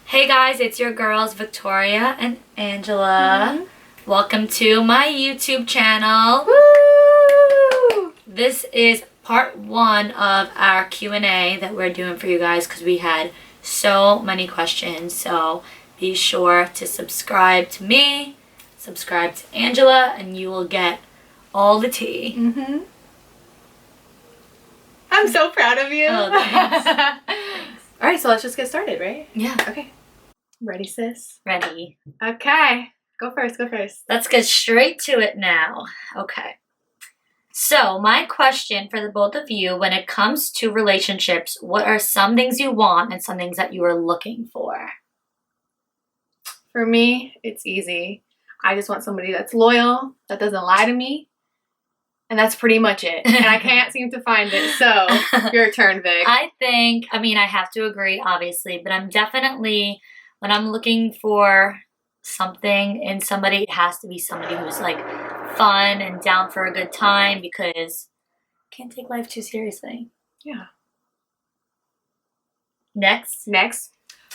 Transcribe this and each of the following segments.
Hey guys, it's your girls Victoria and Angela. Welcome to my YouTube channel. Woo! This is part 1 of our Q&A that we're doing for you guys because we had so many questions. So be sure to subscribe to me, subscribe to Angela, and you will get all the tea. I'm so proud of you. Oh, thanks. All right, so let's just get started, right? Yeah. Okay. Ready, sis? Ready. Okay. Go first. Let's get straight to it now. Okay. So my question for the both of you, when it comes to relationships, what are some things you want and some things that you are looking for? For me, it's easy. I just want somebody that's loyal, that doesn't lie to me. And that's pretty much it. And I can't seem to find it. So, your turn, Vic. I have to agree, obviously, but I'm definitely, when I'm looking for something in somebody, it has to be somebody who's like fun and down for a good time because I can't take life too seriously. Yeah. Next.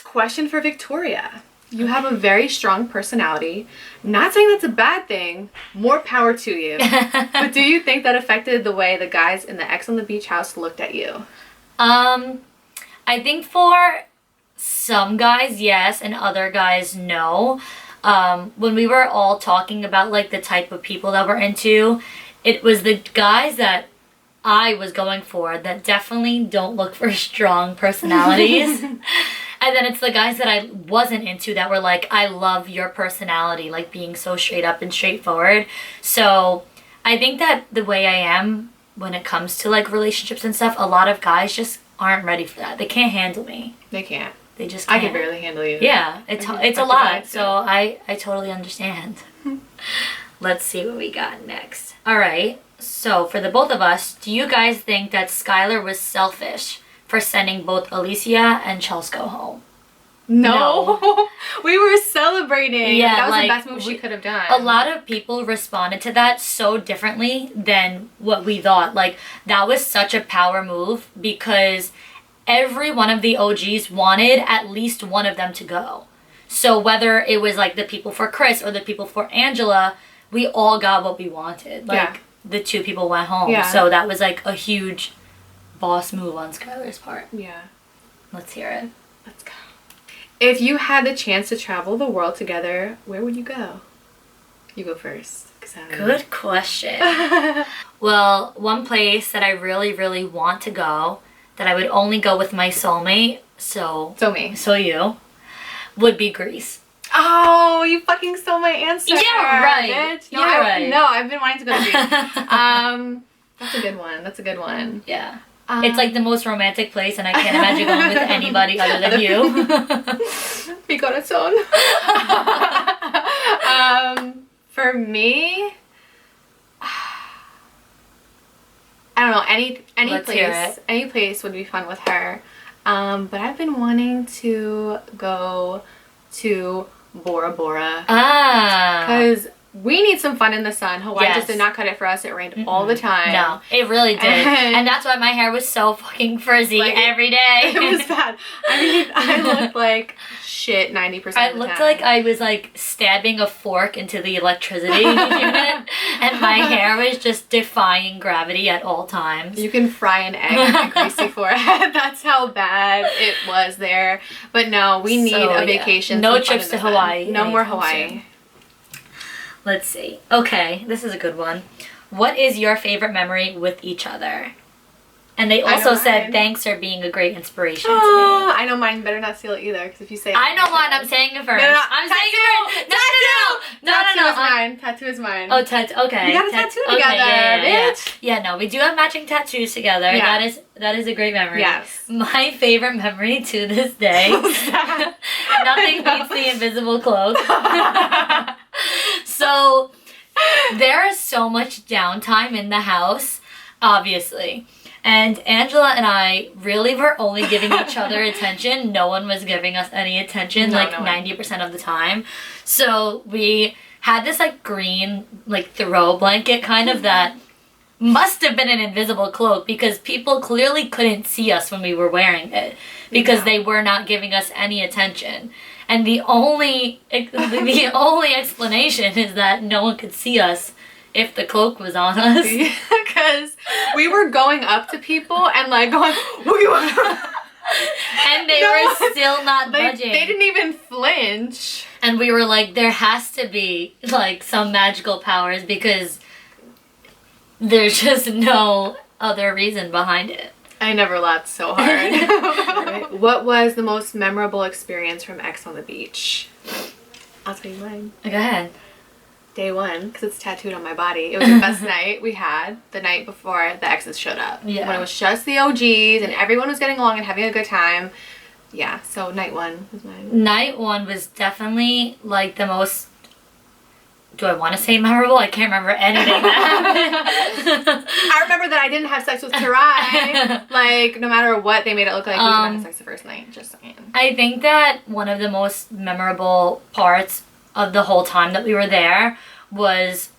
Question for Victoria. You have a very strong personality. Not saying that's a bad thing. More power to you. But do you think that affected the way the guys in the Ex on the Beach house looked at you? I think for some guys, yes, and other guys, no. When we were all talking about like the type of people that we're into, it was the guys that I was going for that definitely don't look for strong personalities. And then it's the guys that I wasn't into that were like, I love your personality, like being so straight up and straightforward. So I think that the way I am when it comes to like relationships and stuff, a lot of guys just aren't ready for that. They can't handle me. They can't. They just can't. I can barely handle you. Yeah, it's a lot. So I totally understand. Let's see what we got next. All right. So for the both of us, do you guys think that Skylar was selfish for sending both Alicia and Chelsko home? No. We were celebrating. Yeah, that was like, the best move she could have done. A lot of people responded to that so differently than what we thought. Like, that was such a power move because every one of the OGs wanted at least one of them to go. So whether it was like the people for Chris or the people for Angela, we all got what we wanted. Like, the two people went home. Yeah. So that was like a huge boss move on Skylar's part. Yeah. Let's hear it. Let's go. If you had the chance to travel the world together, where would you go? You go first. Good question. Well, one place that I really, really want to go, that I would only go with my soulmate, so you, would be Greece. Oh, you fucking stole my answer. Yeah, right. Bitch. No, right. No, I've been wanting to go to Greece. That's a good one. Yeah. It's like the most romantic place, and I can't imagine going with anybody other than you. Mi corazón. For me, I don't know, any place would be fun with her. But I've been wanting to go to Bora Bora. Because we need some fun in the sun. Hawaii just did not cut it for us. It rained all the time. No, it really did. And that's why my hair was so fucking frizzy every day. It was bad. I mean, I looked like shit 90% of the time. I looked like I was like stabbing a fork into the electricity unit. And my hair was just defying gravity at all times. You can fry an egg with a greasy forehead. That's how bad it was there. But no, we need a vacation. No trips to Hawaii. No more Hawaii. Let's see. Okay, this is a good one. What is your favorite memory with each other? And they also said thanks for being a great inspiration to me. I know mine. Better not steal it either, because if you say it, I know mine. I'm saying it first. No, I'm saying it first. No. Tattoo is mine. Oh, okay. We got a tattoo together, bitch. Yeah, no, we do have matching tattoos together. Yeah. That is a great memory. Yes. My favorite memory to this day. Nothing beats the invisible cloak. So there is so much downtime in the house, obviously. And Angela and I really were only giving each other attention. No one was giving us any attention, 90% of the time. So we had this like green like throw blanket kind of that must have been an invisible cloak because people clearly couldn't see us when we were wearing it because they were not giving us any attention. And the only explanation is that no one could see us if the cloak was on us. Yeah, because we were going up to people and like going, and they were still not budging. They didn't even flinch. And we were like, there has to be like some magical powers because there's just no other reason behind it. I never laughed so hard. Right. What was the most memorable experience from X on the Beach? I'll tell you mine. Go ahead. Day one, because it's tattooed on my body. It was the best night we had, the night before the exes showed up. Yeah. When it was just the OGs and everyone was getting along and having a good time. Yeah, so night one was mine. Night one was definitely like the most, do I want to say memorable? I can't remember anything that happened. I remember that I didn't have sex with Tarai. Like, no matter what, they made it look like we didn't have sex the first night. Just saying. I think that one of the most memorable parts of the whole time that we were there was,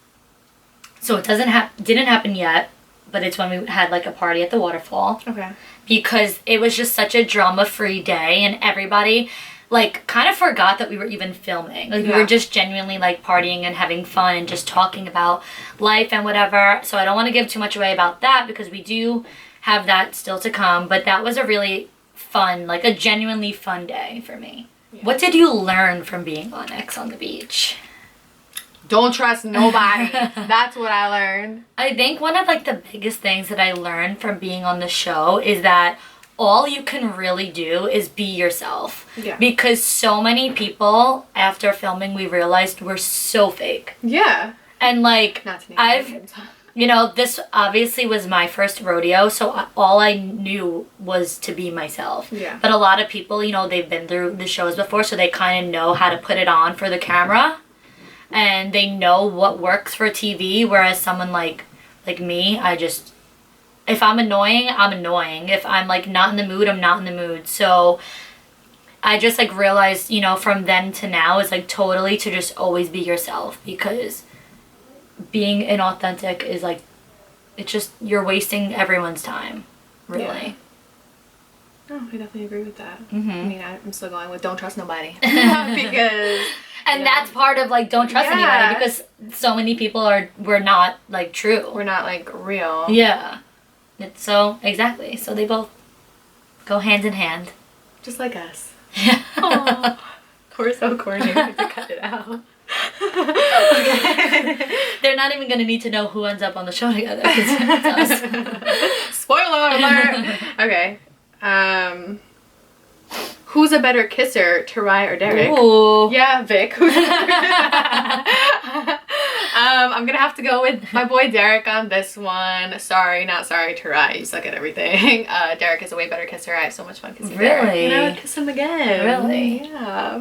so it didn't happen yet, but it's when we had like a party at the waterfall. Okay. Because it was just such a drama-free day and everybody like kind of forgot that we were even filming. Like we were just genuinely like partying and having fun and just talking about life and whatever. So I don't want to give too much away about that because we do have that still to come, but that was a really fun, like a genuinely fun day for me. Yeah. What did you learn from being on X on the Beach? Don't trust nobody. That's what I learned. I think one of like the biggest things that I learned from being on the show is that all you can really do is be yourself. Yeah. Because so many people after filming we realized were so fake. Yeah. And like you know, this obviously was my first rodeo, so all I knew was to be myself. Yeah. But a lot of people, you know, they've been through the shows before, so they kind of know how to put it on for the camera. And they know what works for TV, whereas someone like me, if I'm annoying, I'm annoying. If I'm like not in the mood, I'm not in the mood. So I just like realized, you know, from then to now is like totally to just always be yourself, because being inauthentic is like, it's just, you're wasting everyone's time, really. Yeah. Oh, I definitely agree with that. Mm-hmm. I mean, I'm still going with don't trust nobody. Because... And that's part of like don't trust anybody, because so many people we're not like true. We're not like real. Yeah. So exactly. So they both go hand in hand. Just like us. Yeah. Aww. We're so corny. We have to cut it out. Okay. They're not even gonna need to know who ends up on the show together. It's us. Spoiler alert. Okay. Who's a better kisser, Tarai or Derek? Ooh. Yeah, Vic. Who's a better I'm gonna have to go with my boy Derek on this one. Sorry, not sorry, Tarai. You suck at everything. Derek is a way better kisser. I have so much fun kissing Derek. Really? And I would kiss him again. Really? Yeah.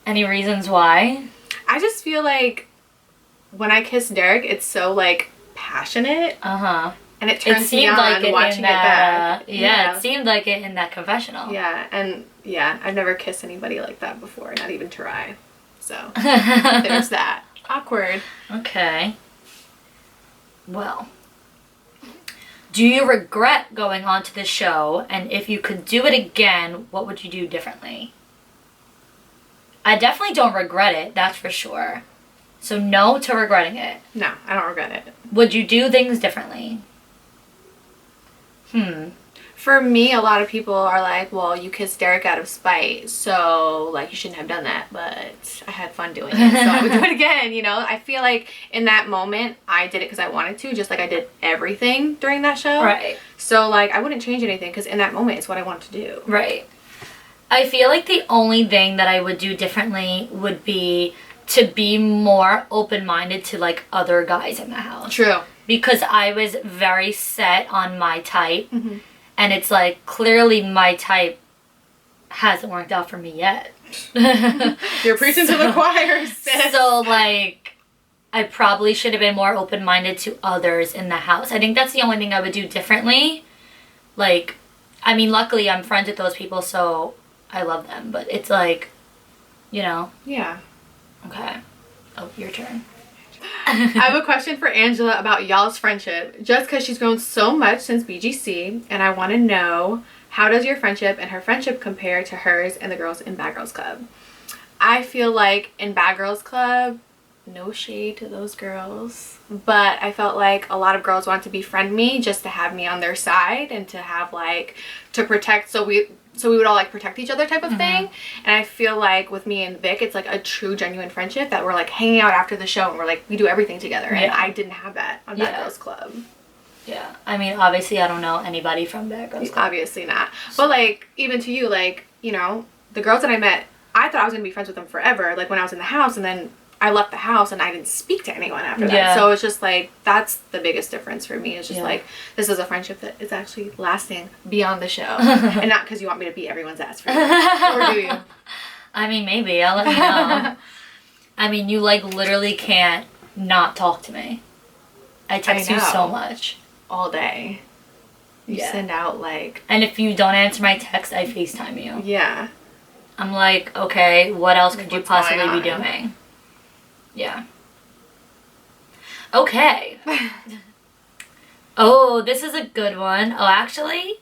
Any reasons why? I just feel like when I kiss Derek, it's so like passionate. Uh-huh. And it turns me on like watching it back. Yeah, it seemed like it in that confessional. Yeah, and yeah, I've never kissed anybody like that before, not even Tarai. So, there's that. Awkward. Okay. Well, do you regret going on to the show? And if you could do it again, what would you do differently? I definitely don't regret it, that's for sure. So no to regretting it. No, I don't regret it. Would you do things differently? For me, a lot of people are like, well, you kissed Derek out of spite, so like you shouldn't have done that, but I had fun doing it, so I would do it again, you know? I feel like in that moment, I did it because I wanted to, just like I did everything during that show. Right. So like, I wouldn't change anything because in that moment, it's what I wanted to do. Right. I feel like the only thing that I would do differently would be to be more open-minded to like other guys in the house. True. Because I was very set on my type. Mm-hmm. And it's like, clearly my type hasn't worked out for me yet. You're preaching to the choir, sis. So, like, I probably should have been more open-minded to others in the house. I think that's the only thing I would do differently. Like, I mean, luckily I'm friends with those people, so I love them. But it's like, you know. Yeah. Okay. Oh, your turn. I have a question for Angela about y'all's friendship. Just because she's grown so much since BGC, and I want to know, how does your friendship and her friendship compare to hers and the girls in Bad Girls Club? I feel like in Bad Girls Club, no shade to those girls, but I felt like a lot of girls wanted to befriend me just to have me on their side and to have like to protect, so we would all like protect each other type of thing. And I feel like with me and Vic, it's like a true genuine friendship that we're like hanging out after the show and we're like we do everything together. And I didn't have that on Bad Girls Club. Yeah, I mean, obviously I don't know anybody from Bad Girls Club. Obviously not, but like even to you, like, you know, the girls that I met, I thought I was gonna be friends with them forever, like when I was in the house, and then I left the house and I didn't speak to anyone after that. So it's just like, that's the biggest difference for me. It's just like, this is a friendship that is actually lasting beyond the show. And not because you want me to beat everyone's ass for you. Or do you? I mean, maybe. I'll let you know. I mean, you like literally can't not talk to me. I text you so much. All day. You send out like... And if you don't answer my text, I FaceTime you. Yeah. I'm like, okay, what else could you possibly be doing? Yeah. Okay. Oh, this is a good one. Oh, actually,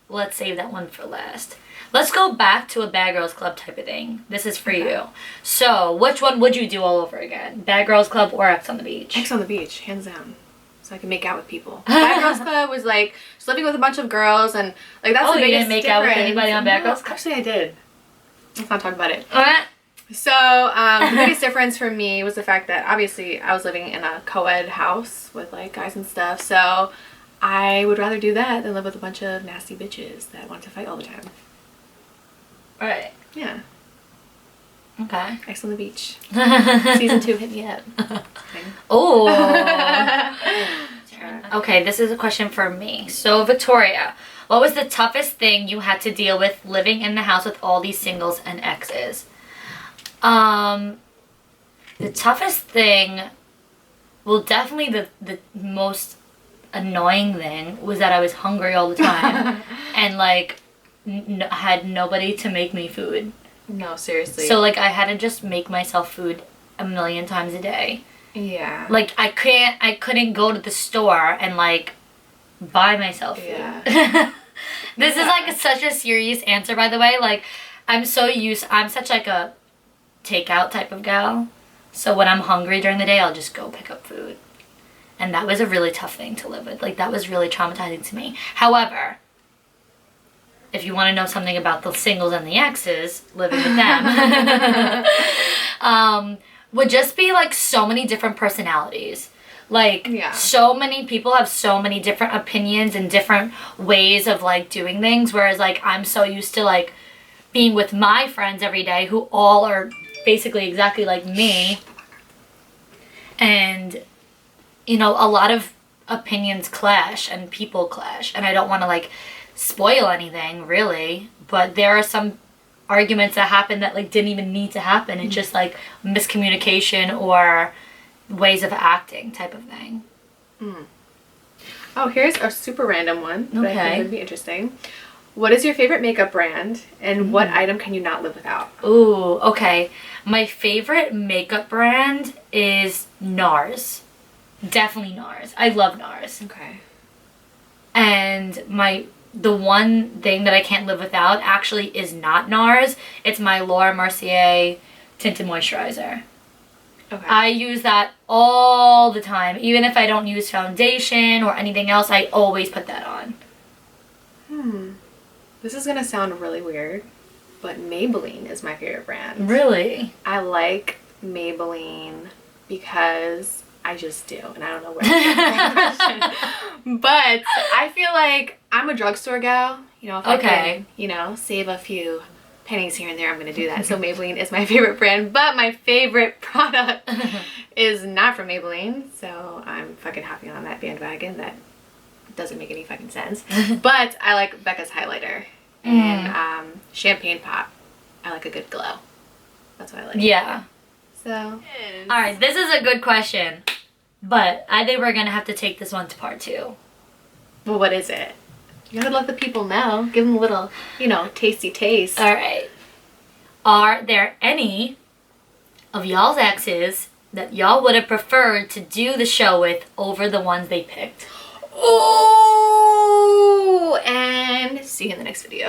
let's save that one for last. Let's go back to a Bad Girls Club type of thing. This is for you. So, which one would you do all over again? Bad Girls Club or X on the Beach? X on the Beach, hands down. So I can make out with people. Bad Girls Club was like just living with a bunch of girls, and like that's the biggest difference. Oh, you didn't make out with anybody on Bad Girls Club? Actually, I did. Let's not talk about it. So, the biggest difference for me was the fact that obviously I was living in a co-ed house with like guys and stuff, so I would rather do that than live with a bunch of nasty bitches that want to fight all the time. Right. Yeah. Okay. X on the Beach. Season 2, hit me up. Oh. Okay, this is a question for me. So, Victoria, what was the toughest thing you had to deal with living in the house with all these singles and exes? The toughest thing, well, definitely the most annoying thing was that I was hungry all the time and like had nobody to make me food. No, seriously. So like I had to just make myself food a million times a day. Yeah. Like I couldn't go to the store and like buy myself food. Yeah. This is like such a serious answer, by the way. Like I'm such like a takeout type of gal. So when I'm hungry during the day, I'll just go pick up food. And that was a really tough thing to live with. Like that was really traumatizing to me. However, if you want to know something about the singles and the exes, living with them, would just be like so many different personalities. Like so many people have so many different opinions and different ways of like doing things. Whereas like I'm so used to like being with my friends every day who all are basically exactly like me. And, you know, a lot of opinions clash and people clash. And I don't want to like spoil anything really, but there are some arguments that happen that like didn't even need to happen. It's just like miscommunication or ways of acting type of thing. Oh, here's a super random one that I think would be interesting. What is your favorite makeup brand and what item can you not live without? Ooh, okay. My favorite makeup brand is NARS. Definitely NARS. I love NARS. Okay. And the one thing that I can't live without actually is not NARS. It's my Laura Mercier Tinted Moisturizer. Okay. I use that all the time. Even if I don't use foundation or anything else, I always put that on. This is going to sound really weird, but Maybelline is my favorite brand. Really? I like Maybelline because I just do, and I don't know where that's from. But I feel like I'm a drugstore gal. You know, if I can, you know, save a few pennies here and there, I'm going to do that. So Maybelline is my favorite brand, but my favorite product is not from Maybelline. So I'm fucking hopping on that bandwagon that doesn't make any fucking sense. But I like Becca's highlighter and Champagne Pop. I like a good glow. That's what I like. Yeah. So. All right, this is a good question, but I think we're going to have to take this one to part 2. Well, what is it? You gotta let the people know. Give them a little, you know, tasty taste. All right. Are there any of y'all's exes that y'all would have preferred to do the show with over the ones they picked. Oh, and see you in the next video.